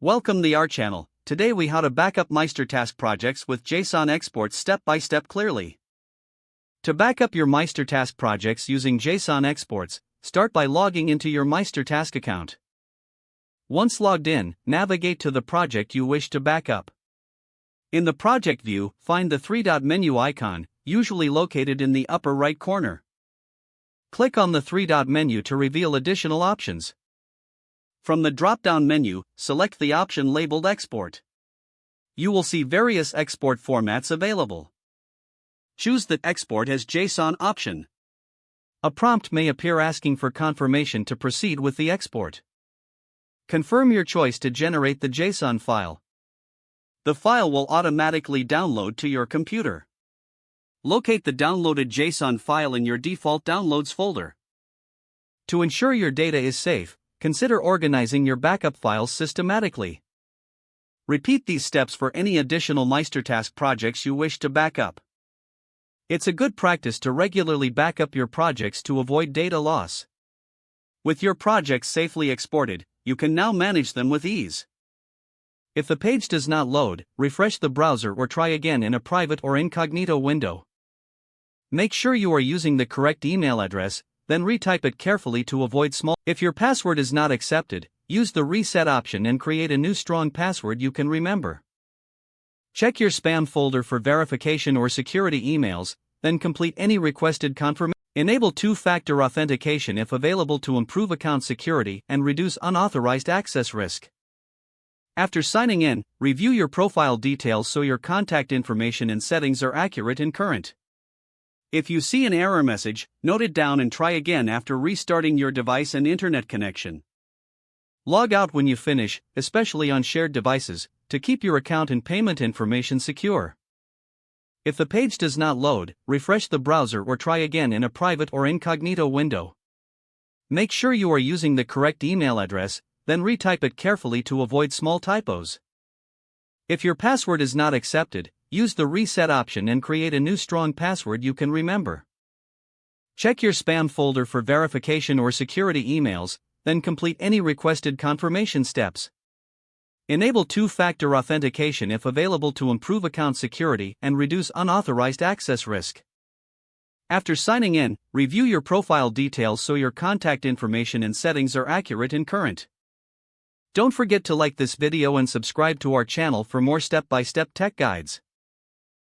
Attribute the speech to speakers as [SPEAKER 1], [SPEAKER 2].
[SPEAKER 1] Welcome to our channel. Today we how to backup MeisterTask projects with JSON exports step by step clearly. To backup your MeisterTask projects using JSON exports, start by logging into your MeisterTask account. Once logged in, navigate to the project you wish to backup. In the project view, find the three-dot menu icon, usually located in the upper right corner. Click on the three-dot menu to reveal additional options. From the drop-down menu, select the option labeled Export. You will see various export formats available. Choose the Export as JSON option. A prompt may appear asking for confirmation to proceed with the export. Confirm your choice to generate the JSON file. The file will automatically download to your computer. Locate the downloaded JSON file in your default downloads folder. To ensure your data is safe, consider organizing your backup files systematically. Repeat these steps for any additional MeisterTask projects you wish to backup. It's a good practice to regularly backup your projects to avoid data loss. With your projects safely exported, you can now manage them with ease. If the page does not load, refresh the browser or try again in a private or incognito window. Make sure you are using the correct email address, then retype it carefully to avoid small. If your password is not accepted, use the reset option and create a new strong password you can remember. Check your spam folder for verification or security emails, then complete any requested confirmation. Enable two-factor authentication if available to improve account security and reduce unauthorized access risk. After signing in, review your profile details so your contact information and settings are accurate and current. If you see an error message, note it down and try again after restarting your device and internet connection. Log out when you finish, especially on shared devices, to keep your account and payment information secure. If the page does not load, refresh the browser or try again in a private or incognito window. Make sure you are using the correct email address, then retype it carefully to avoid small typos. If your password is not accepted, use the reset option and create a new strong password you can remember. Check your spam folder for verification or security emails, then complete any requested confirmation steps. Enable two-factor authentication if available to improve account security and reduce unauthorized access risk. After signing in, review your profile details so your contact information and settings are accurate and current. Don't forget to like this video and subscribe to our channel for more step-by-step tech guides.